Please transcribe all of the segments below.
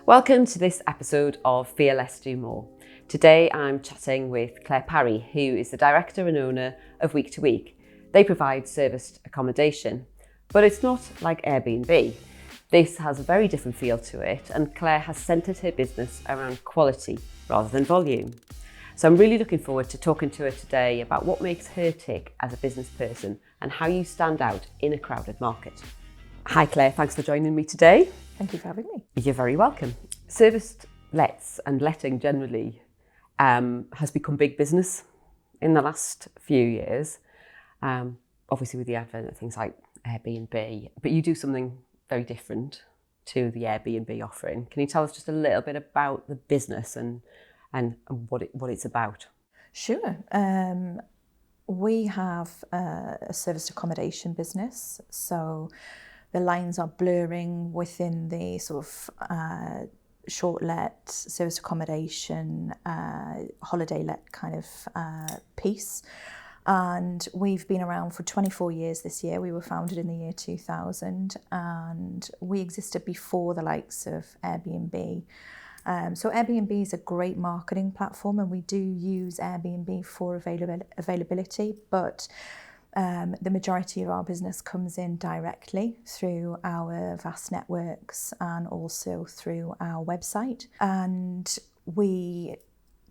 Welcome to this episode of Fear Less Do More. Today I'm chatting with Claire Parry, who is the director and owner of Week2Week. They provide serviced accommodation, but it's not like Airbnb. This has a very different feel to it, and Claire has centred her business around quality rather than volume. So I'm really looking forward to talking to her today about what makes her tick as a business person and how you stand out in a crowded market. Hi Claire, thanks for joining me today. Thank you for having me. You're very welcome. Serviced lets and letting generally has become big business in the last few years, obviously with the advent of things like Airbnb, but you do something very different to the Airbnb offering. Can you tell us just a little bit about the business and what it's about? Sure. We have a serviced accommodation business, so the lines are blurring within the sort of short let, serviced accommodation, holiday let kind of piece. And we've been around for 24 years this year. We were founded in the year 2000 and we existed before the likes of Airbnb. So Airbnb is a great marketing platform and we do use Airbnb for availability, but the majority of our business comes in directly through our vast networks and also through our website. And we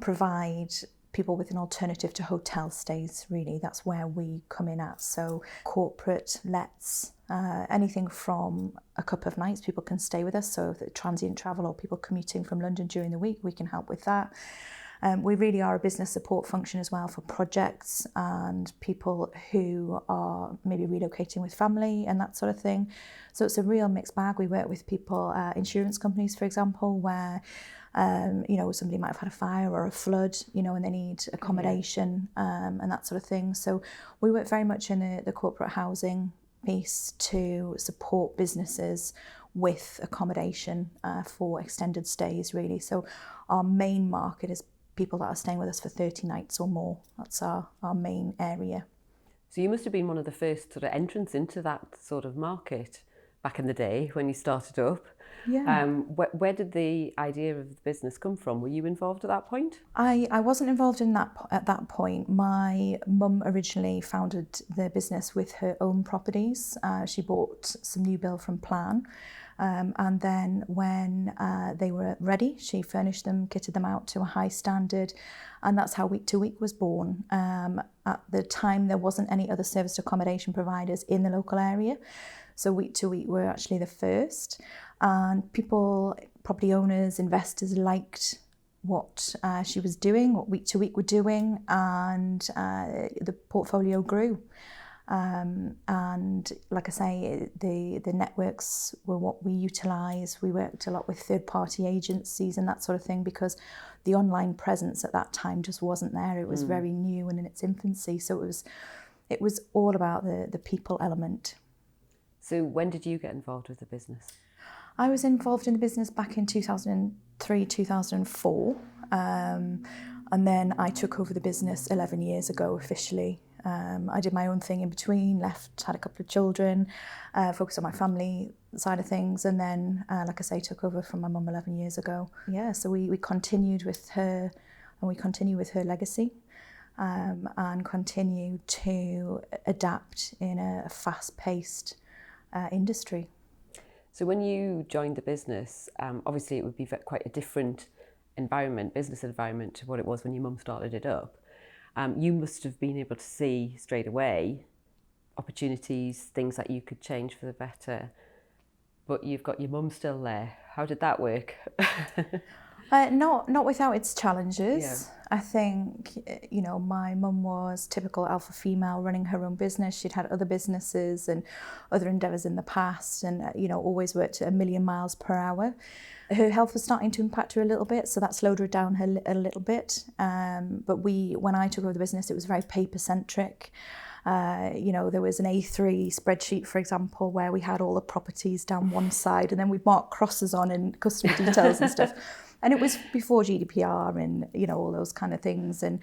provide people with an alternative to hotel stays, really. That's where we come in at. So corporate lets, anything from a couple of nights, people can stay with us. So if the transient travel or people commuting from London during the week, we can help with that. We really are a business support function as well for projects and people who are maybe relocating with family and that sort of thing. So it's a real mixed bag. We work with people, insurance companies, for example, where somebody might have had a fire or a flood, and they need accommodation and that sort of thing. So we work very much in the corporate housing piece to support businesses with accommodation for extended stays, really. So our main market is people that are staying with us for 30 nights or more. That's our main area. So you must have been one of the first sort of entrants into that sort of market back in the day when you started up. Yeah. Where did the idea of the business come from? Were you involved at that point? I wasn't involved in that at that point. My mum originally founded the business with her own properties. She bought some new build from Plan. And then when they were ready, she furnished them, kitted them out to a high standard, and that's how Week2Week was born. At the time, there wasn't any other serviced accommodation providers in the local area, so Week2Week were actually the first, and people, property owners, investors liked what she was doing, what Week2Week were doing, and the portfolio grew. And like I say, the networks were what we utilised. We worked a lot with third-party agencies and that sort of thing because the online presence at that time just wasn't there. It was very new and in its infancy. So it was all about the people element. So when did you get involved with the business? I was involved in the business back in 2003, 2004. And then I took over the business 11 years ago officially. I did my own thing in between, left, had a couple of children, focused on my family side of things, and then, like I say, took over from my mum 11 years ago. Yeah, so we continued with her, and we continue with her legacy, and continue to adapt in a fast-paced industry. So when you joined the business, obviously it would be quite a different business environment to what it was when your mum started it up. You must have been able to see straight away opportunities, things that you could change for the better, but you've got your mum still there. How did that work? Not without its challenges. Yeah. I think, my mum was typical alpha female running her own business. She'd had other businesses and other endeavours in the past and, always worked at 1,000,000 miles per hour. Her health was starting to impact her a little bit, so that slowed her down a little bit. But when I took over the business, it was very paper-centric. There was an A3 spreadsheet, for example, where we had all the properties down one side and then we'd mark crosses on and customer details and stuff. And it was before GDPR and, you know, all those kind of things. And,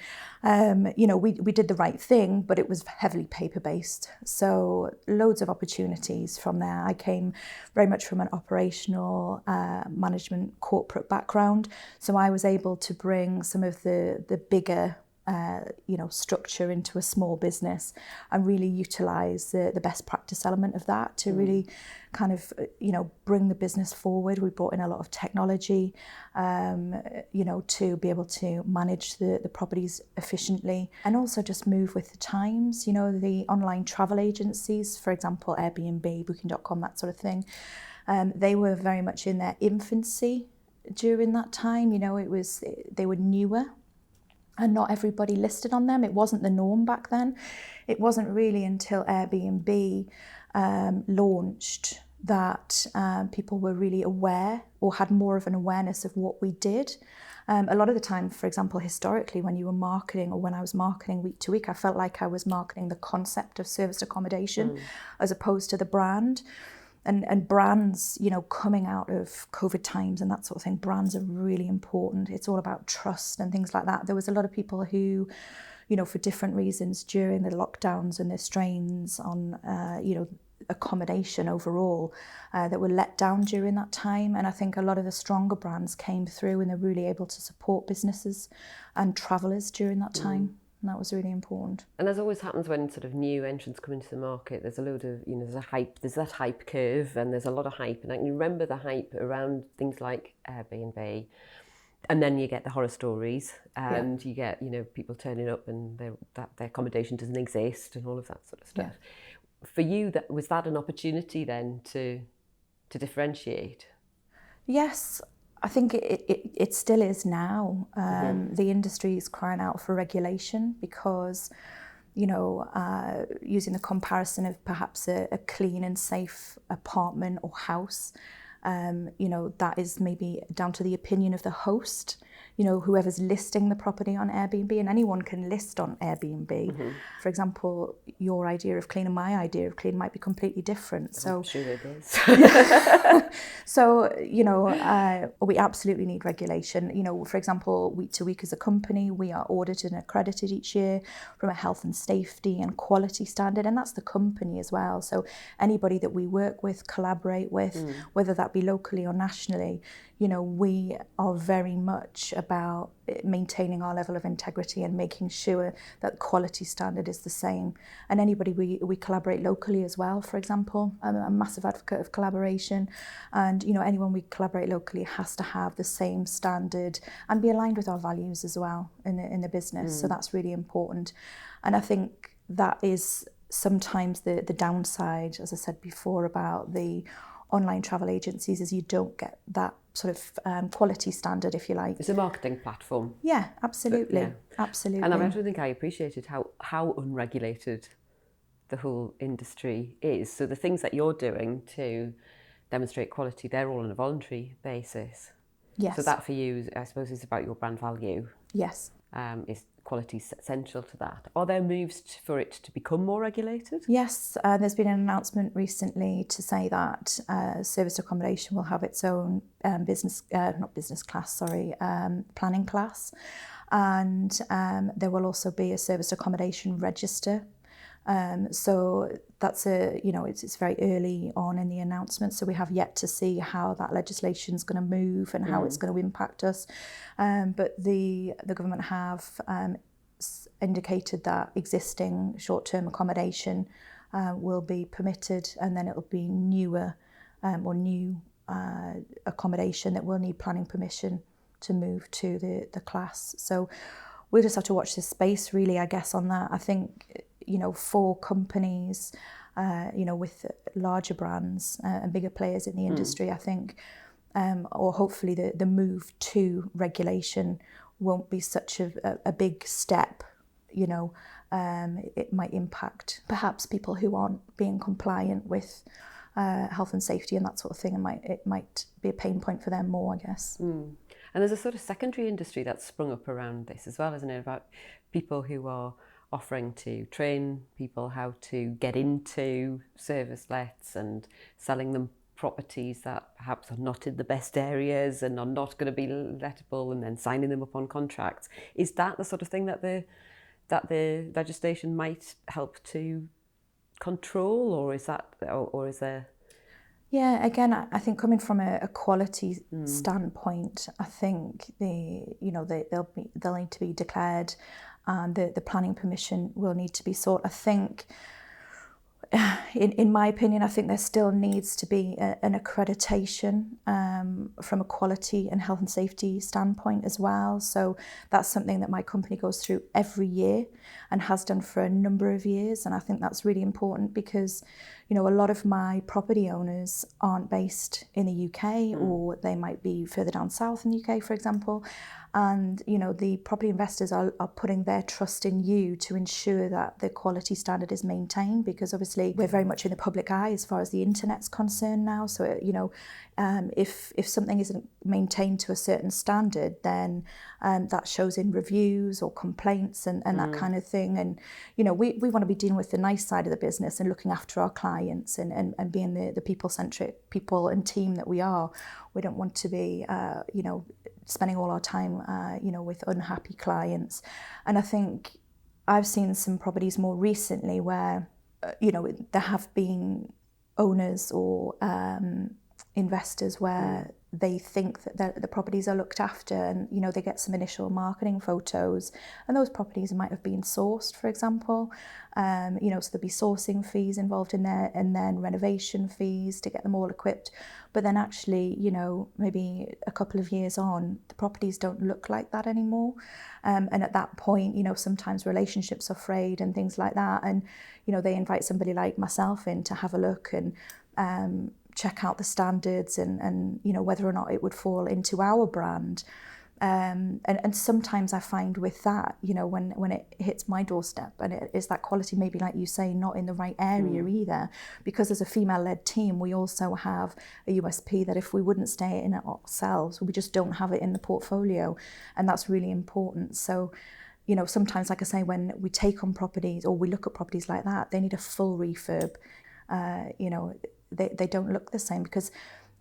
you know, we did the right thing, but it was heavily paper-based. So loads of opportunities from there. I came very much from an operational management corporate background. So I was able to bring some of the bigger you know, structure into a small business and really utilize the best practice element of that to really kind of, you know, bring the business forward. We brought in a lot of technology, you know, to be able to manage the properties efficiently and also just move with the times. You know, the online travel agencies, for example, Airbnb, Booking.com, that sort of thing, they were very much in their infancy during that time. You know, they were newer. And not everybody listed on them. It wasn't the norm back then. It wasn't really until Airbnb launched that people were really aware or had more of an awareness of what we did. A lot of the time, for example, historically, when you were marketing or when I was marketing Week to Week, I felt like I was marketing the concept of serviced accommodation as opposed to the brand. And brands, you know, coming out of COVID times and that sort of thing, brands are really important. It's all about trust and things like that. There was a lot of people who, you know, for different reasons during the lockdowns and the strains on, you know, accommodation overall, that were let down during that time. And I think a lot of the stronger brands came through and they're really able to support businesses and travellers during that time. And that was really important. And as always happens when sort of new entrants come into the market, there's a load of, you know, there's that hype curve and there's a lot of hype. And I can remember the hype around things like Airbnb. And then you get the horror stories and you get, you know, people turning up and their accommodation doesn't exist and all of that sort of stuff. Yeah. For you, was that an opportunity then to differentiate? Yes. I think it still is now. The industry is crying out for regulation because, you know, using the comparison of perhaps a clean and safe apartment or house, you know, that is maybe down to the opinion of the host, you know, whoever's listing the property on Airbnb, and anyone can list on Airbnb. For example, your idea of clean and my idea of clean might be completely different. So I'm sure it is. So, you know, we absolutely need regulation. You know, for example, Week to Week as a company, we are audited and accredited each year from a health and safety and quality standard, and that's the company as well. So anybody that we work with, collaborate with, whether that be locally or nationally, you know, we are very much about maintaining our level of integrity and making sure that quality standard is the same. And anybody we collaborate locally as well, for example. I'm a massive advocate of collaboration, and, you know, anyone we collaborate locally has to have the same standard and be aligned with our values as well in the business. So that's really important. And I think that is sometimes the downside, as I said before, about the online travel agencies, is you don't get that sort of quality standard, if you like. It's a marketing platform. Yeah, absolutely. Yeah. Absolutely. And I don't think I appreciated how unregulated the whole industry is. So the things that you're doing to demonstrate quality, they're all on a voluntary basis. Yes. So that for you, I suppose, is about your brand value. Yes. Is quality central to that? Are there moves for it to become more regulated? Yes, there's been an announcement recently to say that serviced accommodation will have its own planning class, and there will also be a serviced accommodation register. So that's it's very early on in the announcement, so we have yet to see how that legislation is going to move and how it's going to impact us. But the government have indicated that existing short-term accommodation will be permitted, and then it'll be newer or new accommodation that will need planning permission to move to the class. So we'll just have to watch this space, really, I guess, on that. I think, you know, for companies, you know, with larger brands and bigger players in the industry, I think, or hopefully the move to regulation won't be such a big step. You know, it might impact perhaps people who aren't being compliant with health and safety and that sort of thing, and it might be a pain point for them more, I guess. And there's a sort of secondary industry that's sprung up around this as well, isn't it? About people who are offering to train people how to get into service lets and selling them properties that perhaps are not in the best areas and are not going to be lettable, and then signing them up on contracts. Is that the sort of thing that the legislation might help to control, or is there? Yeah, again, I think coming from a quality standpoint, I think they'll need to be declared, and the planning permission will need to be sought. I think, in my opinion, I think there still needs to be an accreditation from a quality and health and safety standpoint as well. So that's something that my company goes through every year and has done for a number of years. And I think that's really important because, a lot of my property owners aren't based in the UK, or they might be further down south in the UK, for example. And, the property investors are putting their trust in you to ensure that the quality standard is maintained, because obviously we're very much in the public eye as far as the internet's concerned now. So, if something isn't maintained to a certain standard, then that shows in reviews or complaints and that kind of thing. And, we want to be dealing with the nice side of the business and looking after our clients and being the people-centric people and team that we are. We don't want to be, spending all our time, with unhappy clients. And I think I've seen some properties more recently where, there have been owners or investors where they think that the properties are looked after, and they get some initial marketing photos, and those properties might have been sourced, for example. So there'll be sourcing fees involved in there, and then renovation fees to get them all equipped. But then actually, maybe a couple of years on, the properties don't look like that anymore. And at that point, sometimes relationships are frayed and things like that. And, they invite somebody like myself in to have a look and check out the standards and whether or not it would fall into our brand. And sometimes I find with that, when it hits my doorstep and it is that quality, maybe like you say, not in the right area either, because as a female-led team, we also have a USP that if we wouldn't stay in it ourselves, we just don't have it in the portfolio, and that's really important. So, sometimes, like I say, when we take on properties or we look at properties like that, they need a full refurb. They don't look the same because,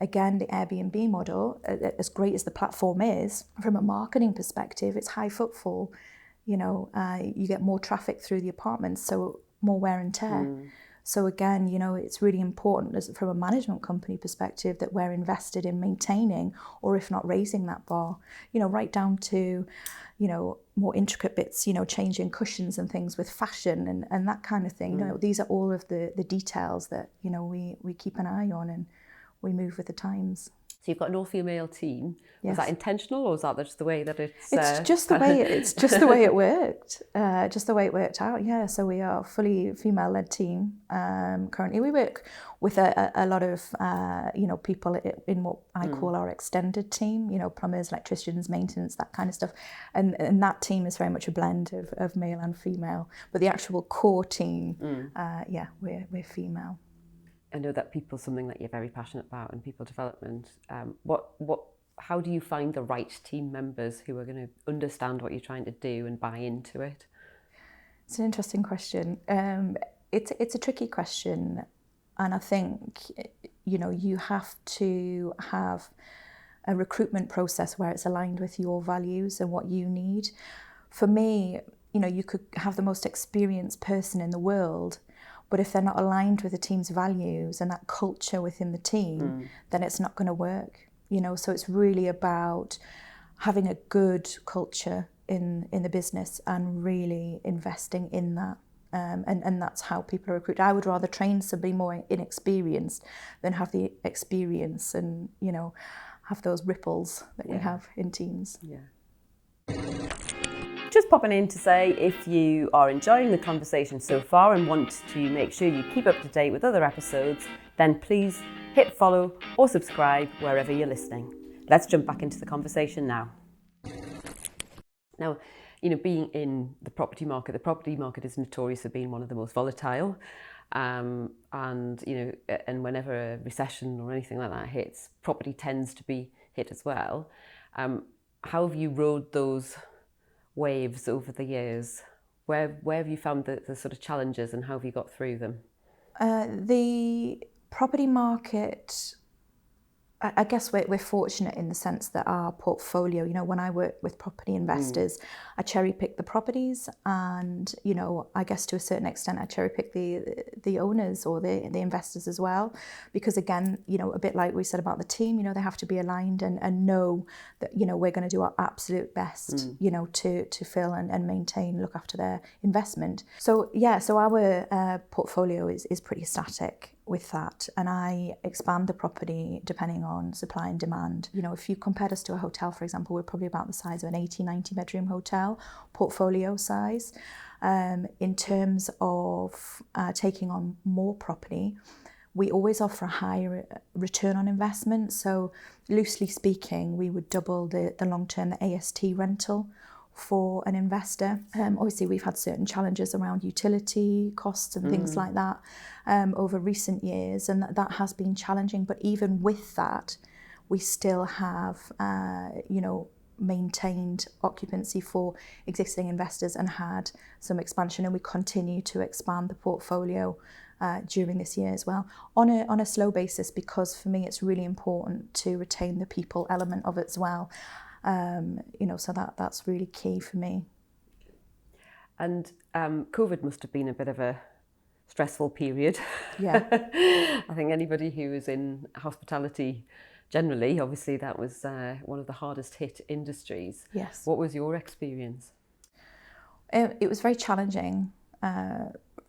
again, the Airbnb model, as great as the platform is, from a marketing perspective, it's high footfall. You get more traffic through the apartments, so more wear and tear. So again, it's really important from a management company perspective that we're invested in maintaining, or if not raising that bar, right down to, more intricate bits, changing cushions and things with fashion and that kind of thing. These are all of the details that, we keep an eye on and we move with the times. So you've got an all-female team. Yes. Was that intentional, or is that just the way that it's? It's just the way it worked. Just the way it worked out. Yeah. So we are a fully female-led team. Currently, we work with a lot of people in what I call our extended team. Plumbers, electricians, maintenance, that kind of stuff. And that team is very much a blend of male and female. But the actual core team, we're female. I know that people's something that you're very passionate about, and people development. How do you find the right team members who are going to understand what you're trying to do and buy into it? It's an interesting question. It's a tricky question, and I think you have to have a recruitment process where it's aligned with your values and what you need. For me, you could have the most experienced person in the world, but if they're not aligned with the team's values and that culture within the team, then it's not going to work. So it's really about having a good culture in the business and really investing in that. And that's how people are recruited. I would rather train somebody more inexperienced than have the experience and, have those ripples that we have in teams. Yeah. Just popping in to say, if you are enjoying the conversation so far and want to make sure you keep up to date with other episodes, then please hit follow or subscribe wherever you're listening. Let's jump back into the conversation now. Now, being in the property market is notorious for being one of the most volatile. And whenever a recession or anything like that hits, property tends to be hit as well. How have you rode those waves over the years? Where have you found the sort of challenges, and how have you got through them? The property market I guess we're fortunate in the sense that our portfolio, you know, when I work with property investors, I cherry pick the properties, and, you know, I guess to a certain extent I cherry pick the owners or the investors as well, because again, you know, a bit like we said about the team, you know, they have to be aligned and know that, you know, we're going to do our absolute best, you know, to fill and maintain, look after their investment. So yeah, so our portfolio is pretty static with that, and I expand the property depending on supply and demand. You know, if you compared us to a hotel, for example, we're probably about the size of an 80-90 bedroom hotel, portfolio size. In terms of taking on more property, we always offer a higher return on investment. So loosely speaking, we would double the long-term, the AST rental for an investor. Obviously, we've had certain challenges around utility costs and things like that over recent years, and that has been challenging. But even with that, we still have, you know, maintained occupancy for existing investors and had some expansion, and we continue to expand the portfolio during this year as well on a slow basis, because for me it's really important to retain the people element of it as well. You know, so that's really key for me. And COVID must have been a bit of a stressful period. Yeah. I think anybody who is in hospitality generally, obviously that was one of the hardest hit industries. Yes. What was your experience? It was very challenging.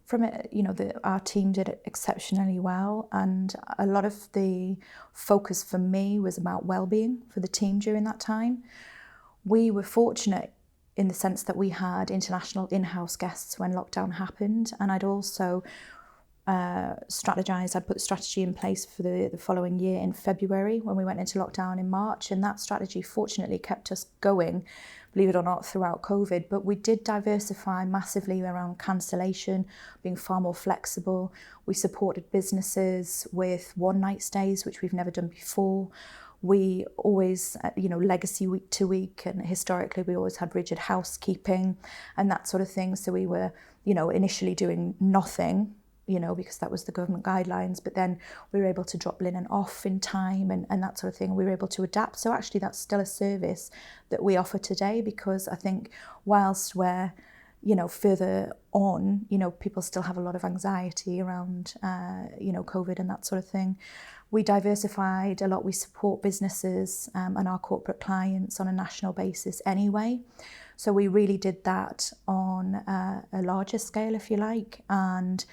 From it, you know, our team did it exceptionally well, and a lot of the focus for me was about well-being for the team during that time. We were fortunate in the sense that we had international in-house guests when lockdown happened, and I'd also strategized. I'd put the strategy in place for the following year in February when we went into lockdown in March, and that strategy fortunately kept us going, believe it or not, throughout COVID. But we did diversify massively around cancellation, being far more flexible. We supported businesses with one-night stays, which we've never done before. We always, you know, legacy week to week, and historically we always had rigid housekeeping and that sort of thing. So we were, you know, initially doing nothing, you know, because that was the government guidelines, but then we were able to drop linen off in time and that sort of thing. We were able to adapt. So actually that's still a service that we offer today, because I think whilst we're, you know, further on, you know, people still have a lot of anxiety around, you know, COVID and that sort of thing. We diversified a lot. We support businesses and our corporate clients on a national basis anyway. So we really did that on a larger scale, if you like. And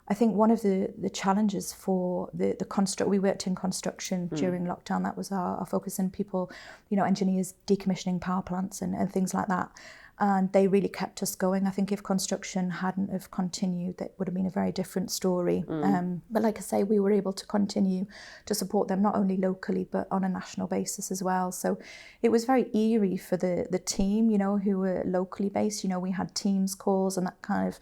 I think one of the challenges for we worked in construction during lockdown. That was our focus, and people, you know, engineers decommissioning power plants and things like that. And they really kept us going. I think if construction hadn't have continued, that would have been a very different story. But like I say, we were able to continue to support them, not only locally, but on a national basis as well. So it was very eerie for the team, you know, who were locally based. You know, we had Teams calls and that kind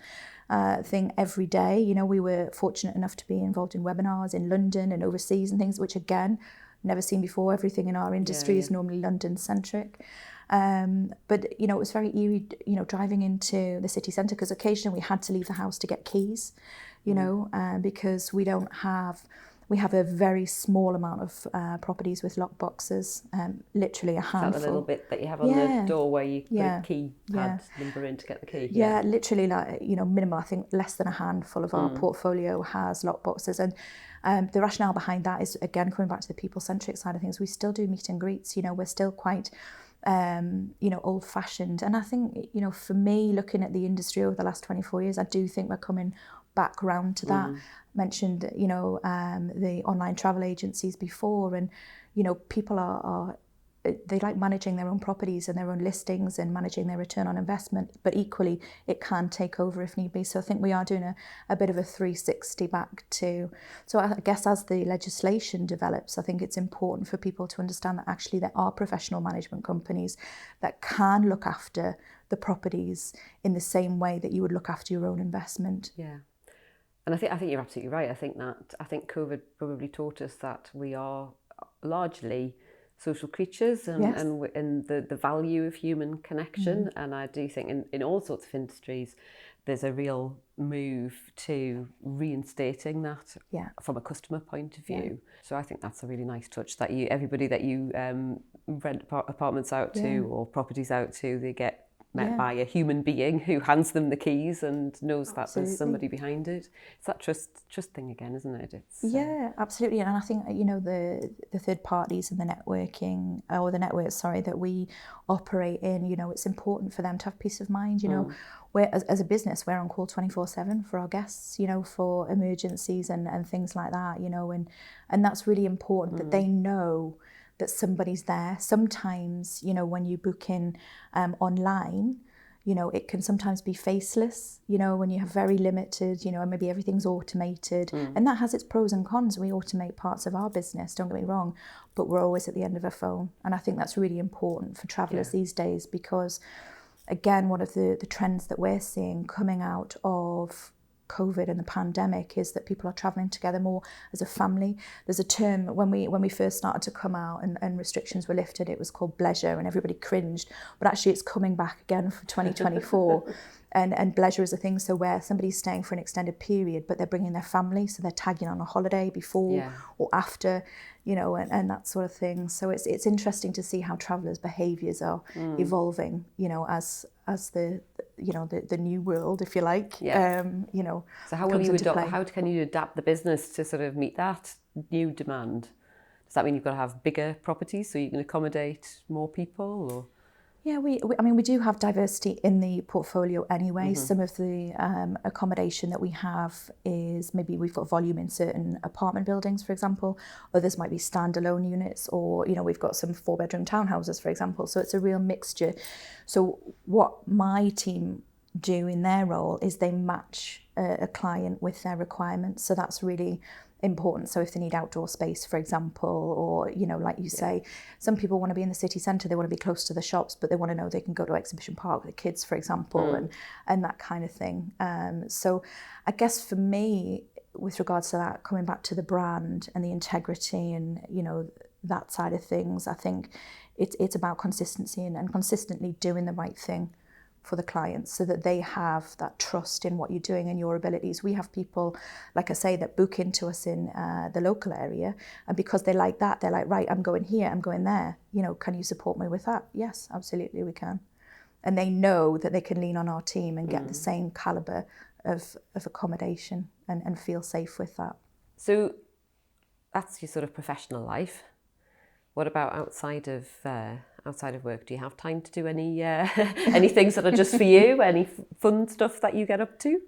of thing every day. You know, we were fortunate enough to be involved in webinars in London and overseas and things, which again, never seen before. Everything in our industry is normally London centric. But, you know, it was very eerie, you know, driving into the city centre, because occasionally we had to leave the house to get keys, you know, because we have a very small amount of properties with lock boxes, literally a handful. That little bit that you have on the door where you put a key pad number in to get the key. Yeah, literally, like, you know, minimal. I think less than a handful of our portfolio has lock boxes. And the rationale behind that is, again, coming back to the people-centric side of things, we still do meet and greets. You know, we're still quite you know, old-fashioned. And I think, you know, for me, looking at the industry over the last 24 years, I do think we're coming back round to that. Mentioned, you know, the online travel agencies before, and, you know, people are they like managing their own properties and their own listings and managing their return on investment, but equally it can take over if need be. So I think we are doing a bit of a 360 back to, so I guess as the legislation develops, I think it's important for people to understand that actually there are professional management companies that can look after the properties in the same way that you would look after your own investment. Yeah. And I think you're absolutely right. I think COVID probably taught us that we are largely social creatures and, Yes. and the value of human connection. And I do think in all sorts of industries, there's a real move to reinstating that from a customer point of view. So I think that's a really nice touch that everybody that you rent apartments out to or properties out to, they get met by a human being who hands them the keys and knows that there's somebody behind it. It's that trust thing again, isn't it? It's absolutely. And I think, you know, the third parties and the networking, or the networks, that we operate in, you know, it's important for them to have peace of mind. You know, we're, as a business, we're on call 24/7 for our guests, you know, for emergencies and things like that, you know, and that's really important that they know that somebody's there. Sometimes, you know, when you book in online, you know, it can sometimes be faceless, you know, when you have very limited, you know, and maybe everything's automated. And that has its pros and cons. We automate parts of our business, don't get me wrong, but we're always at the end of a phone. And I think that's really important for travellers these days, because, again, one of the trends that we're seeing coming out of COVID and the pandemic is that people are travelling together more as a family. There's a term, when we first started to come out and restrictions were lifted, it was called bleisure, and everybody cringed, but actually it's coming back again for 2024. And bleisure is a thing, so where somebody's staying for an extended period, but they're bringing their family, so they're tagging on a holiday before or after, you know, and that sort of thing. So it's interesting to see how travellers' behaviours are evolving, you know, as the you know the new world, if you like, you know. So how will you how can you adapt the business to sort of meet that new demand? Does that mean you've got to have bigger properties so you can accommodate more people, or? Yeah, I mean, we do have diversity in the portfolio anyway. Some of the accommodation that we have is, maybe we've got volume in certain apartment buildings, for example. Others might be standalone units, or, you know, we've got some 4-bedroom townhouses, for example. So it's a real mixture. So what my team do in their role is they match a client with their requirements. So that's really important. So if they need outdoor space, for example, or, you know, like you say, some people want to be in the city centre, they want to be close to the shops, but they want to know they can go to Exhibition Park with the kids, for example, and that kind of thing. So I guess for me, with regards to that, coming back to the brand and the integrity and, you know, that side of things, I think it's about consistency and consistently doing the right thing for the clients, so that they have that trust in what you're doing and your abilities. We have people, like I say, that book into us in the local area, and because they like that, they're like, right, I'm going here, I'm going there, you know, can you support me with that? Yes, absolutely, we can. And they know that they can lean on our team and get the same calibre of accommodation and feel safe with that. So that's your sort of professional life. What about outside of work? Do you have time to do any things that are just for you? Any fun stuff that you get up to?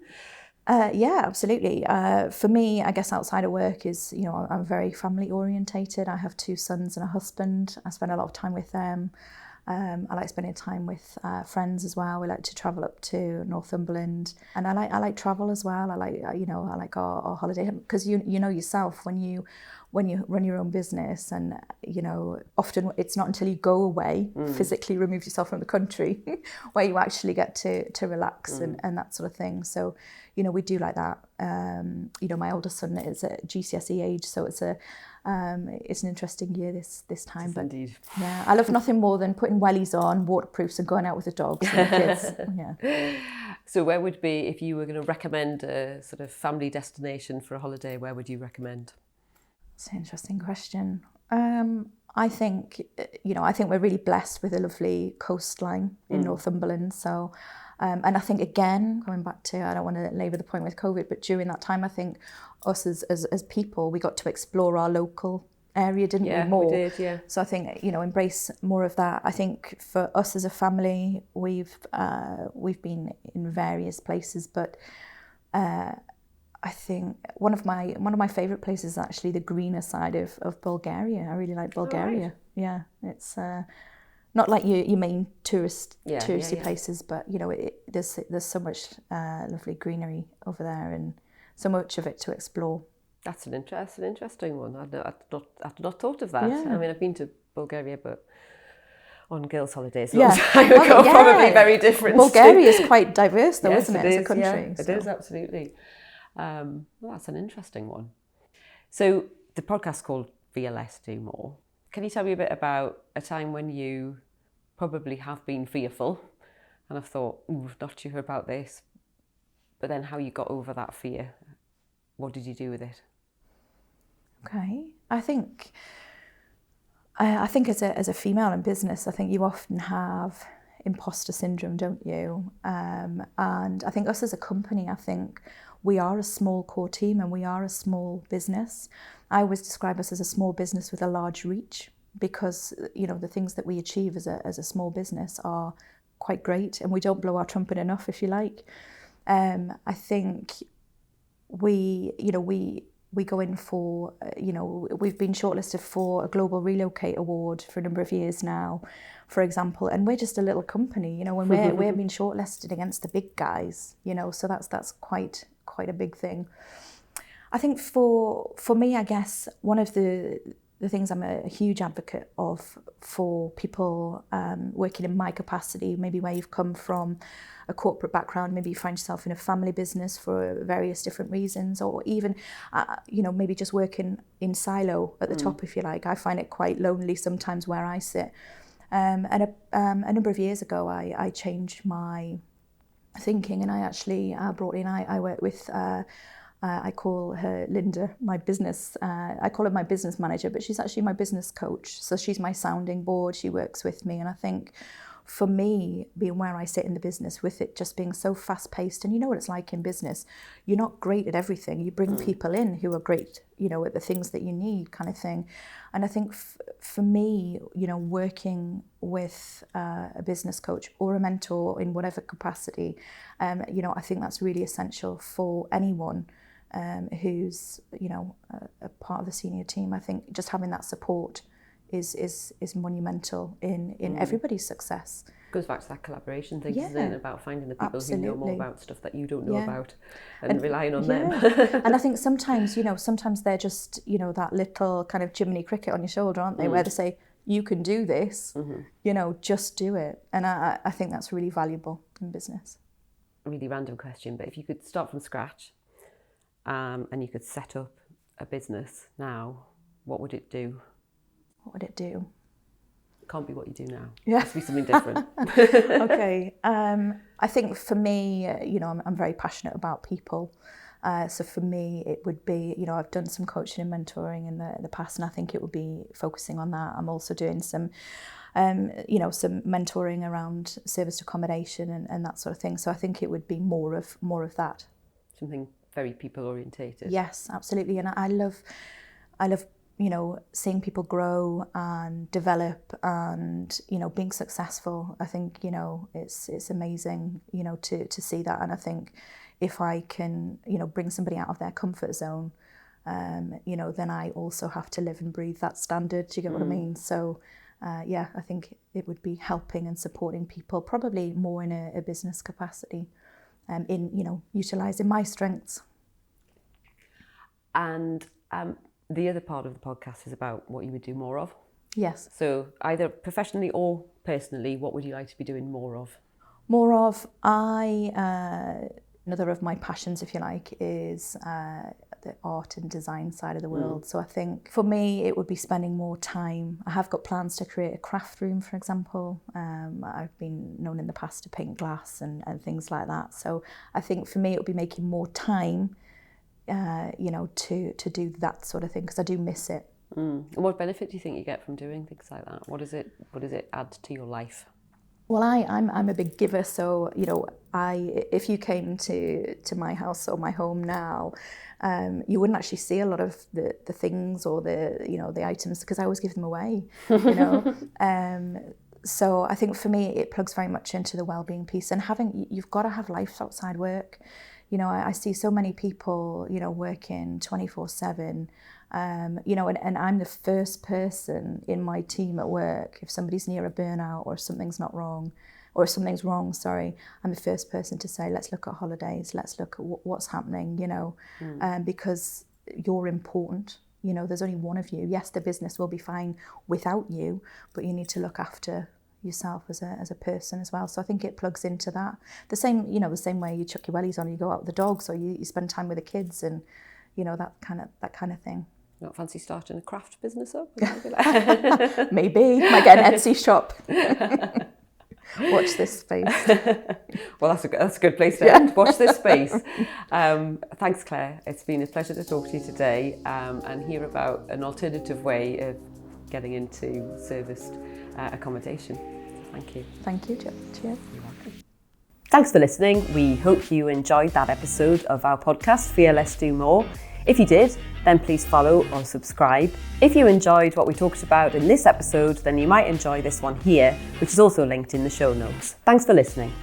Yeah, absolutely. For me, I guess outside of work is, you know, I'm very family orientated. I have 2 sons and a husband. I spend a lot of time with them. I like spending time with friends as well. We like to travel up to Northumberland, and I like travel as well. I like our holiday, because you know yourself, when you run your own business, and, you know, often it's not until you go away, physically remove yourself from the country, where you actually get to relax and that sort of thing. So, you know, we do like that. You know, my oldest son is at GCSE age, so it's an interesting year this time. But indeed. Yeah, I love nothing more than putting wellies on, waterproofs, and going out with the dogs and the kids. Yeah. So where would be, if you were going to recommend a sort of family destination for a holiday, where would you recommend? It's an interesting question. I think we're really blessed with a lovely coastline in Northumberland. So, and I think, again, going back to, I don't want to labour the point with COVID, but during that time, I think us as people, we got to explore our local area, didn't we? More. We did, yeah. So I think, you know, embrace more of that. I think for us as a family, we've been in various places, but I think one of my favourite places is actually the greener side of Bulgaria. I really like Bulgaria. Right. Yeah, it's not like your main touristy places, but, you know, there's so much lovely greenery over there and so much of it to explore. That's an interesting one. I'd not thought of that. Yeah. I mean, I've been to Bulgaria, but on girls' holidays a long time ago, probably very different. Bulgaria is quite diverse, though, isn't it? As a country. Yeah, it is, absolutely. Well, that's an interesting one. So the podcast's called VLS Do More. Can you tell me a bit about a time when you probably have been fearful and have thought, ooh, not sure about this, but then how you got over that fear? What did you do with it? Okay, I think as a female in business, I think you often have imposter syndrome, don't you? And I think us as a company, I think we are a small core team and we are a small business. I always describe us as a small business with a large reach because, you know, the things that we achieve as a small business are quite great and we don't blow our trumpet enough, if you like. I think we go in for, we've been shortlisted for a Global Relocate Award for a number of years now, for example, and we're just a little company, and we're being shortlisted against the big guys, so that's quite a big thing. I think for me, I guess one of the things I'm a huge advocate of for people working in my capacity, maybe where you've come from a corporate background, maybe you find yourself in a family business for various different reasons, or even, maybe just working in silo at the top, if you like. I find it quite lonely sometimes where I sit. And a number of years ago, I changed my thinking and I actually brought in, I work with, I call her Linda, my business, I call her my business manager, but she's actually my business coach. So she's my sounding board, she works with me. And I think for me, being where I sit in the business, with it just being so fast paced, and you know what it's like in business, you're not great at everything. You bring people in who are great, at the things that you need, kind of thing. And I think for me, working with a business coach or a mentor in whatever capacity, I think that's really essential for anyone who's, a part of the senior team. I think just having that support is monumental in everybody's success. Goes back to that collaboration thing, isn't it? About finding the people Absolutely. who know more about stuff that you don't know about and relying on them. And I think sometimes they're just, that little kind of Jiminy Cricket on your shoulder, aren't they? Where they say, you can do this, just do it. And I think that's really valuable in business. A really random question, but if you could start from scratch and you could set up a business now, what would it do? What would it do? It can't be what you do now. Yeah. It has to be something different. Okay. I think for me, I'm very passionate about people. So for me, it would be, I've done some coaching and mentoring in the past, and I think it would be focusing on that. I'm also doing some, some mentoring around serviced accommodation and that sort of thing. So I think it would be more of that. Something very people orientated. Yes, absolutely. And I love seeing people grow and develop and, being successful. I think, it's amazing, to see that. And I think if I can, bring somebody out of their comfort zone, then I also have to live and breathe that standard. Do you get what I mean? So, I think it would be helping and supporting people, probably more in a business capacity, in, utilising my strengths. And the other part of the podcast is about what you would do more of. Yes. So either professionally or personally, what would you like to be doing more of? More of, another of my passions, if you like, is the art and design side of the world. So I think for me, it would be spending more time. I have got plans to create a craft room, for example. I've been known in the past to paint glass and things like that. So I think for me, it would be making more time to do that sort of thing, because I do miss it. And what benefit do you think you get from doing things like that? What does it add to your life? Well, I'm a big giver, so if you came to my house or my home now, you wouldn't actually see a lot of the things or the items, because I always give them away. So I think for me it plugs very much into the well-being piece, and you've got to have life outside work. I see so many people, working 24/7, and I'm the first person in my team at work. If somebody's near a burnout or something's wrong, I'm the first person to say, let's look at holidays, let's look at what's happening, because you're important. There's only one of you. Yes, the business will be fine without you, but you need to look after yourself as a person as well. So I think it plugs into that. The same way you chuck your wellies on, you go out with the dogs, or you spend time with the kids, and that kind of thing. Not fancy starting a craft business up? Maybe. Might get an Etsy shop. Watch this space. Well, that's a good place to end. Watch this space. Thanks, Claire. It's been a pleasure to talk to you today and hear about an alternative way of getting into serviced accommodation. Thank you. Thank you. Cheers. You're welcome. Thanks for listening. We hope you enjoyed that episode of our podcast, Fear Less, Do More. If you did, then please follow or subscribe. If you enjoyed what we talked about in this episode, then you might enjoy this one here, which is also linked in the show notes. Thanks for listening.